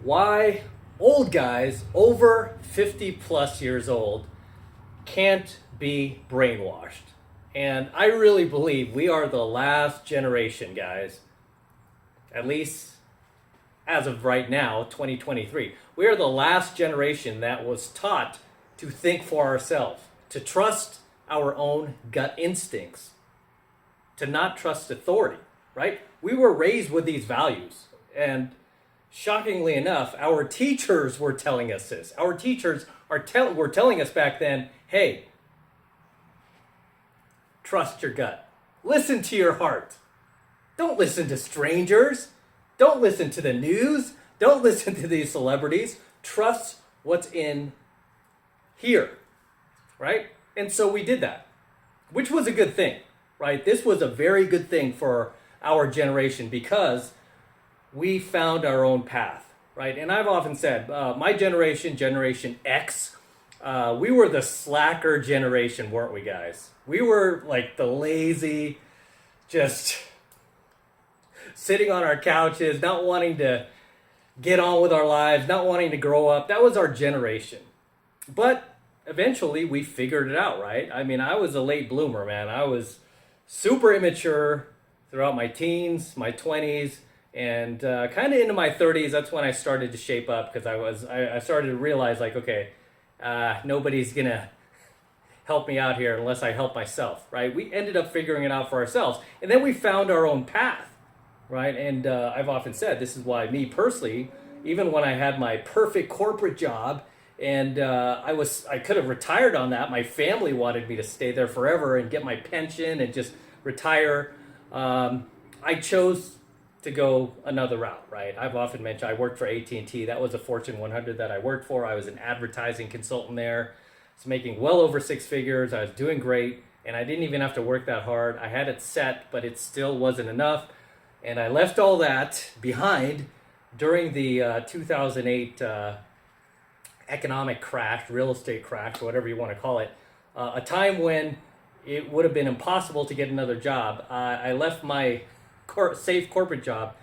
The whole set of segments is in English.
why old guys over 50 plus years old can't be brainwashed. And I really believe we are the last generation, guys, at least as of right now, 2023. We are the last generation that was taught to think for ourselves, to trust our own gut instincts, to not trust authority, right? We were raised with these values. And shockingly enough, our teachers were telling us this. Our teachers were telling us back then, hey, trust your gut. Listen to your heart. Don't listen to strangers. Don't listen to the news. Don't listen to these celebrities. Trust what's in here, right? And so we did that, which was a good thing, right? This was a very good thing for our generation because we found our own path, right? And I've often said, my generation, Generation X, we were the slacker generation, weren't we, guys? We were like the lazy, just sitting on our couches, not wanting to get on with our lives, not wanting to grow up. That was our generation. But eventually we figured it out, right? I mean, I was a late bloomer, man. I was super immature throughout my teens, my 20s, and kind of into my 30s. That's when I started to shape up because I started to realize, like, okay, nobody's gonna help me out here unless I help myself, right? We ended up figuring it out for ourselves, and then we found our own path, right? And I've often said this is why me personally, even when I had my perfect corporate job and I could have retired on that. My family wanted me to stay there forever and get my pension and just retire. I chose to go another route, right? I've often mentioned I worked for AT&T. That was a Fortune 100 that I worked for. I was an advertising consultant there. I was making well over six figures. I was doing great, and I didn't even have to work that hard. I had it set, but it still wasn't enough. And I left all that behind during the 2008 economic crash, real estate crash, whatever you want to call it, a time when it would have been impossible to get another job. I left my safe corporate job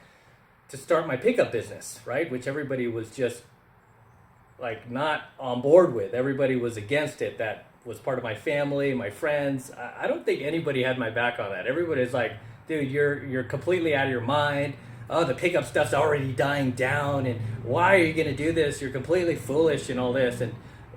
to start my pickup business, right? Which everybody was just like not on board with. Everybody was against it. That was part of my family, my friends. I don't think anybody had my back on that. Everybody's like, dude, you're completely out of your mind. Oh, the pickup stuff's already dying down, and why are you going to do this? You're completely foolish and all this.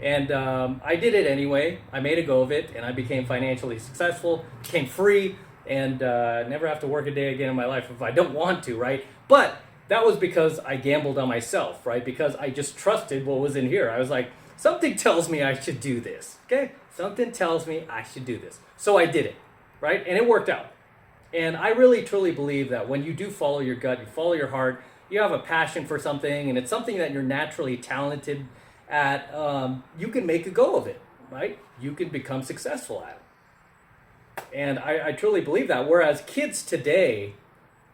And I did it anyway. I made a go of it, and I became financially successful, became free, and never have to work a day again in my life if I don't want to, right? But that was because I gambled on myself, right? Because I just trusted what was in here. I was like, something tells me I should do this, okay? Something tells me I should do this. So I did it, right? And it worked out. And I really, truly believe that when you do follow your gut, you follow your heart, you have a passion for something, and it's something that you're naturally talented at, you can make a go of it, right? You can become successful at it. And I truly believe that. Whereas kids today,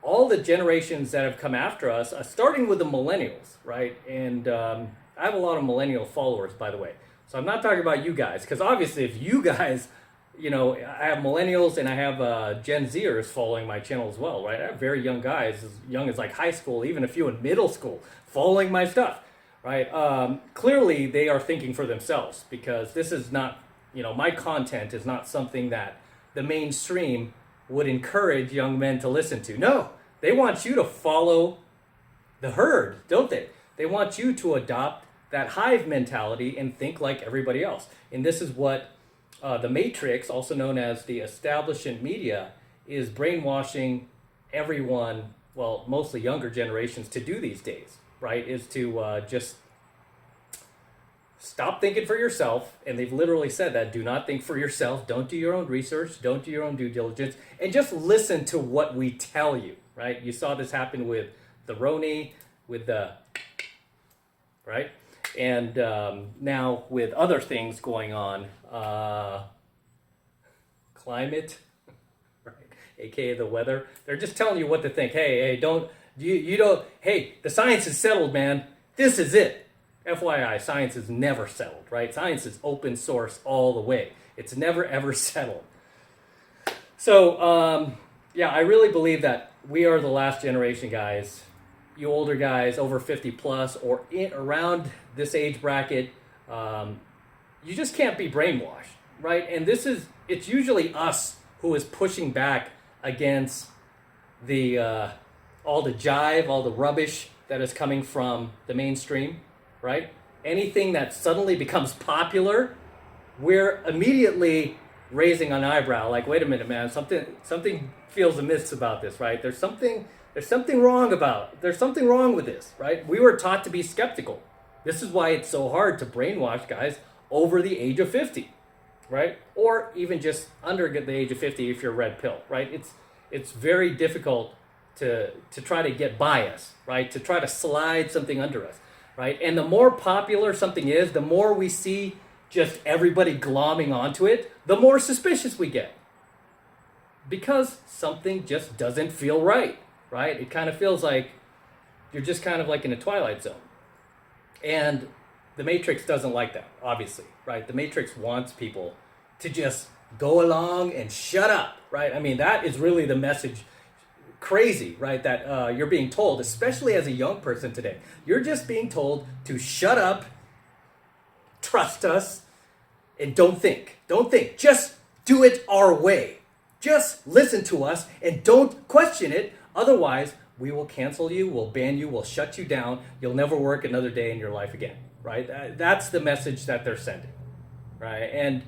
all the generations that have come after us, starting with the millennials, right? And I have a lot of millennial followers, by the way. So I'm not talking about you guys, because obviously if you guys, you know, I have millennials and I have Gen Zers following my channel as well, right? I have very young guys, as young as like high school, even a few in middle school, following my stuff, right? Clearly they are thinking for themselves, because this is not, you know, my content is not something that the mainstream would encourage young men to listen to. No, they want you to follow the herd, don't they? They want you to adopt that hive mentality and think like everybody else. And this is what the Matrix, also known as the establishment media, is brainwashing everyone, well, mostly younger generations, to do these days, right? Is to just stop thinking for yourself. And they've literally said that, do not think for yourself. Don't do your own research. Don't do your own due diligence. And just listen to what we tell you, right? You saw this happen with the Roni, with the, right? And now with other things going on, climate, right? AKA the weather. They're just telling you what to think. Hey, you don't, hey, the science is settled, man. This is it. FYI, science is never settled, right? Science is open source all the way. It's never, ever settled. So, yeah, I really believe that we are the last generation, guys, you older guys over 50 plus or around this age bracket, you just can't be brainwashed, right? And it's usually us who is pushing back against the all the jive, all the rubbish that is coming from the mainstream, right? Anything that suddenly becomes popular, we're immediately raising an eyebrow, like, wait a minute, man, something feels amiss about this, right? There's something wrong with this, right? We were taught to be skeptical. This is why it's so hard to brainwash guys over the age of 50, right? Or even just under the age of 50 if you're red pill, right? It's very difficult to try to get by us, right? To try to slide something under us, right? And the more popular something is, the more we see just everybody glomming onto it, the more suspicious we get. Because something just doesn't feel right, right? It kind of feels like you're just kind of like in a twilight zone. And the Matrix doesn't like that, obviously, right? The Matrix wants people to just go along and shut up, right? I mean, that is really the message. Crazy, right? That you're being told, especially as a young person today. You're just being told to shut up, trust us, and don't think. Don't think. Just do it our way. Just listen to us and don't question it. Otherwise, we will cancel you, we'll ban you, we'll shut you down. You'll never work another day in your life again, right? That's the message that they're sending, right? And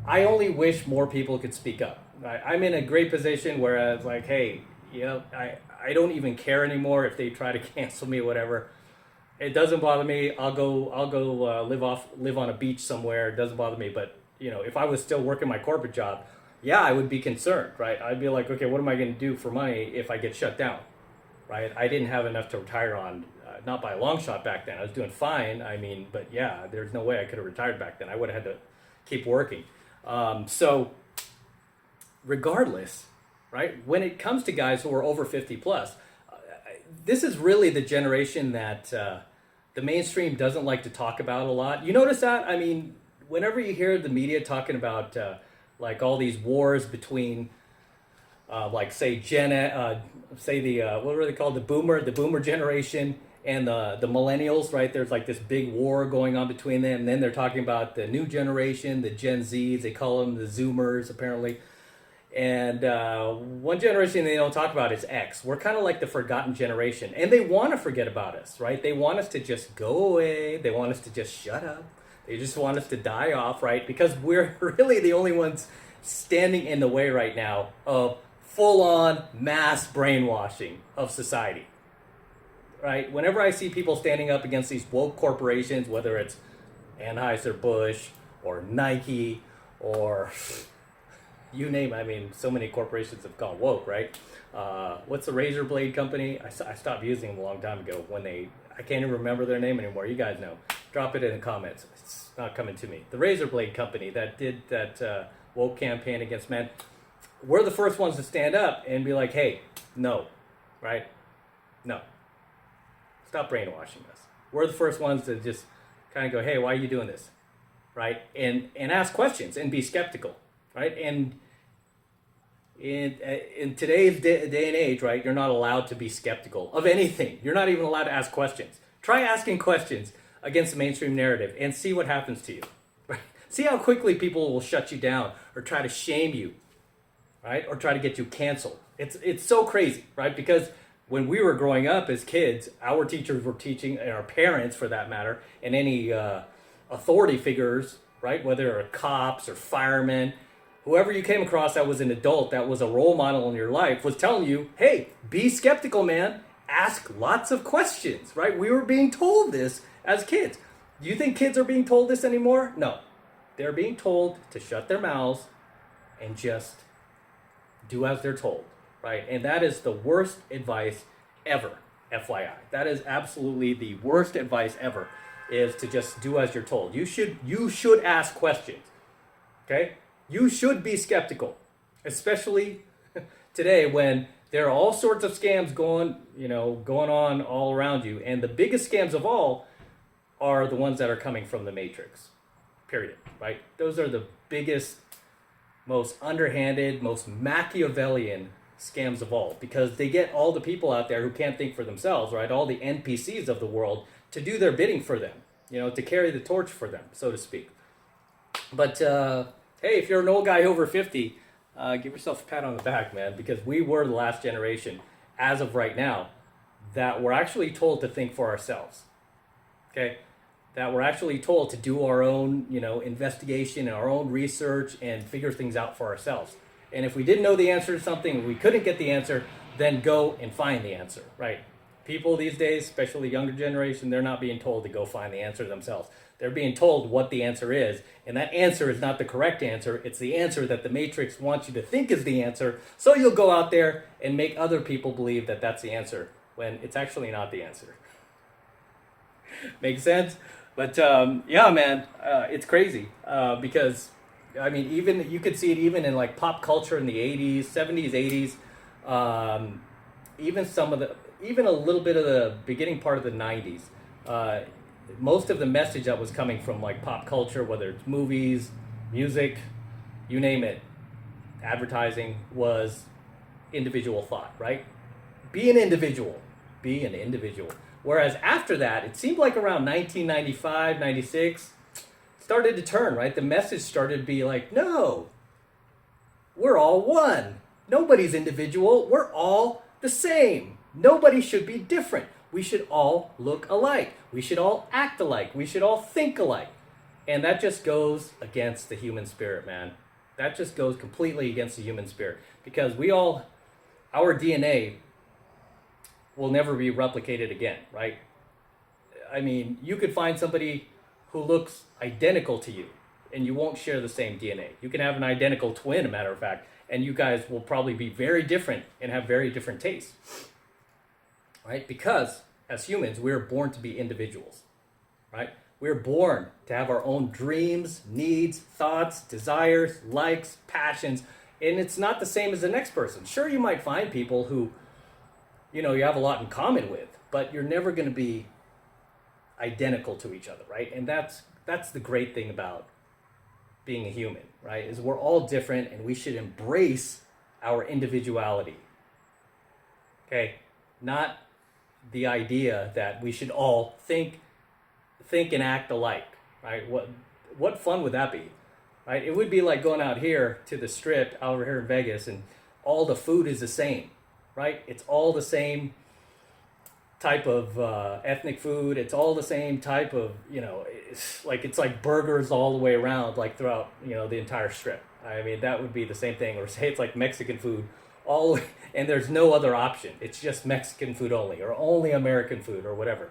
I only wish more people could speak up. Right? I'm in a great position where I was like, hey, I don't even care anymore if they try to cancel me or whatever. It doesn't bother me. I'll go live on a beach somewhere. It doesn't bother me. But if I was still working my corporate job, yeah, I would be concerned, right? I'd be like, okay, what am I going to do for money if I get shut down, right? I didn't have enough to retire on, not by a long shot back then. I was doing fine. I mean, but yeah, there's no way I could have retired back then. I would have had to keep working. So regardless, right? When it comes to guys who are over 50 plus, this is really the generation that the mainstream doesn't like to talk about a lot. You notice that? I mean, whenever you hear the media talking about like all these wars between, like say what were they called? The boomer generation and the millennials, right? There's like this big war going on between them. And then they're talking about the new generation, the Gen Zs. They call them the Zoomers, apparently. And one generation they don't talk about is X. We're kind of like the forgotten generation. And they want to forget about us, right? They want us to just go away. They want us to just shut up. They just want us to die off, right? Because we're really the only ones standing in the way right now of full-on mass brainwashing of society, right? Whenever I see people standing up against these woke corporations, whether it's Anheuser-Busch or Nike or you name it. I mean, so many corporations have gone woke, right? What's the razor blade company? I stopped using them a long time ago I can't even remember their name anymore. You guys know. Drop it in the comments. It's not coming to me. The razor blade company that did that woke campaign against men. We're the first ones to stand up and be like, hey, no, right? No. Stop brainwashing us. We're the first ones to just kind of go, hey, why are you doing this? Right? And ask questions and be skeptical. Right? And in today's day and age, right, you're not allowed to be skeptical of anything. You're not even allowed to ask questions. Try asking questions against the mainstream narrative and see what happens to you. Right? See how quickly people will shut you down or try to shame you, right? Or try to get you canceled. It's so crazy, right? Because when we were growing up as kids, our teachers were teaching, and our parents for that matter, and any authority figures, right, whether they're cops or firemen, whoever you came across that was an adult, that was a role model in your life, was telling you, hey, be skeptical, man. Ask lots of questions, right? We were being told this as kids. Do you think kids are being told this anymore? No. They're being told to shut their mouths and just do as they're told, right? And that is the worst advice ever, FYI. That is absolutely the worst advice ever, is to just do as you're told. You should ask questions, okay? You should be skeptical, especially today when there are all sorts of scams going on all around you. And the biggest scams of all are the ones that are coming from the Matrix, period, right? Those are the biggest, most underhanded, most Machiavellian scams of all, because they get all the people out there who can't think for themselves, right? All the NPCs of the world to do their bidding for them, to carry the torch for them, so to speak. But hey, if you're an old guy over 50, give yourself a pat on the back, man, because we were the last generation, as of right now, that we're actually told to think for ourselves. Okay? That we're actually told to do our own, investigation and our own research and figure things out for ourselves. And if we didn't know the answer to something and we couldn't get the answer, then go and find the answer, right? People these days, especially the younger generation, they're not being told to go find the answer themselves. They're being told what the answer is, and that answer is not the correct answer. It's the answer that the Matrix wants you to think is the answer, so you'll go out there and make other people believe that that's the answer, when it's actually not the answer. Make sense? But yeah, man, it's crazy because, I mean, even you could see it even in like pop culture in the 80s, 70s, 80s, even a little bit of the beginning part of the 90s. Most of the message that was coming from like pop culture, whether it's movies, music, you name it, advertising, was individual thought, right? Be an individual. Be an individual. Whereas after that, it seemed like around 1995, 96, started to turn, right? The message started to be like, no, we're all one. Nobody's individual. We're all the same. Nobody should be different. We should all look alike. We should all act alike. We should all think alike. And that just goes against the human spirit, man. That just goes completely against the human spirit. Because our DNA will never be replicated again, right? I mean, you could find somebody who looks identical to you, and you won't share the same DNA. You can have an identical twin, a matter of fact, and you guys will probably be very different and have very different tastes. Right? Because as humans, we're born to be individuals, right? We're born to have our own dreams, needs, thoughts, desires, likes, passions, and it's not the same as the next person. Sure, you might find people who, you have a lot in common with, but you're never going to be identical to each other, right? And that's the great thing about being a human, right? Is we're all different and we should embrace our individuality. Okay? Not the idea that we should all think and act alike, right? What fun would that be, right? It would be like going out here to the strip out over here in Vegas and all the food is the same, right? It's all the same type of ethnic food. It's all the same type of, it's like burgers all the way around, like throughout, the entire strip. I mean, that would be the same thing. Or say it's like Mexican food all the way, and there's no other option. It's just Mexican food only, or only American food, or whatever,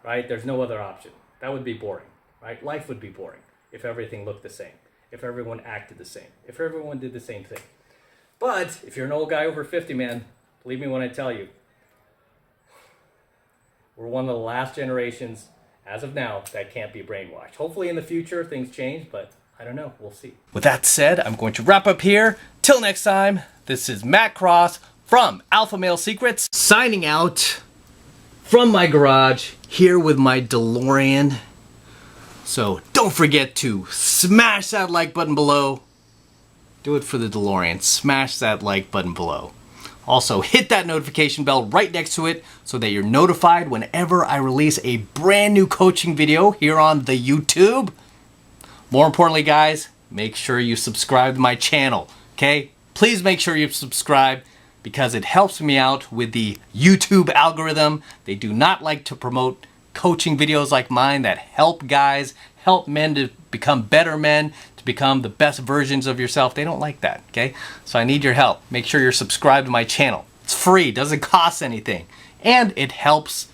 right? There's no other option. That would be boring, right? Life would be boring if everything looked the same, if everyone acted the same, if everyone did the same thing. But if you're an old guy over 50, man, believe me when I tell you, we're one of the last generations, as of now, that can't be brainwashed. Hopefully in the future things change, but I don't know. We'll see. With that said, I'm going to wrap up here. Till next time, this is Matt Cross from AlphaMaleSecrets, signing out from my garage here with my DeLorean. So don't forget to smash that like button below. Do it for the DeLorean. Smash that like button below. Also, hit that notification bell right next to it so that you're notified whenever I release a brand new coaching video here on the YouTube. More importantly, guys, make sure you subscribe to my channel, okay? Please make sure you subscribe because it helps me out with the YouTube algorithm. They do not like to promote coaching videos like mine that help guys, help men to become better men, to become the best versions of yourself. They don't like that, okay? So I need your help. Make sure you're subscribed to my channel. It's free, doesn't cost anything. And it helps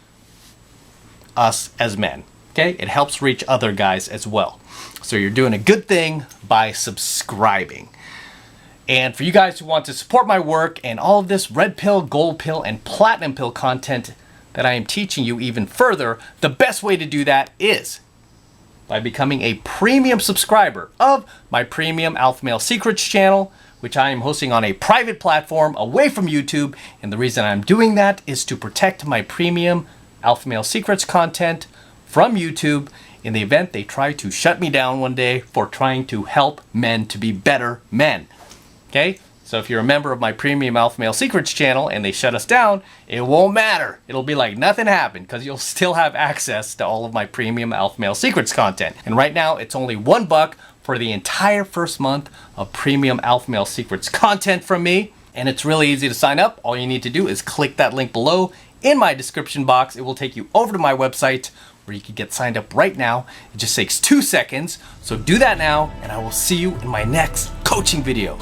us as men, okay? It helps reach other guys as well. So you're doing a good thing by subscribing. And for you guys who want to support my work and all of this red pill, gold pill, and platinum pill content that I am teaching you even further, the best way to do that is by becoming a premium subscriber of my premium AlphaMaleSecrets channel, which I am hosting on a private platform away from YouTube. And the reason I'm doing that is to protect my premium AlphaMaleSecrets content from YouTube in the event they try to shut me down one day for trying to help men to be better men. Okay? So if you're a member of my premium Alpha Male Secrets channel and they shut us down, it won't matter. It'll be like nothing happened because you'll still have access to all of my premium Alpha Male Secrets content. And right now it's only $1 for the entire first month of premium Alpha Male Secrets content from me. And it's really easy to sign up. All you need to do is click that link below in my description box. It will take you over to my website where you can get signed up right now. It just takes 2 seconds. So do that now and I will see you in my next coaching video.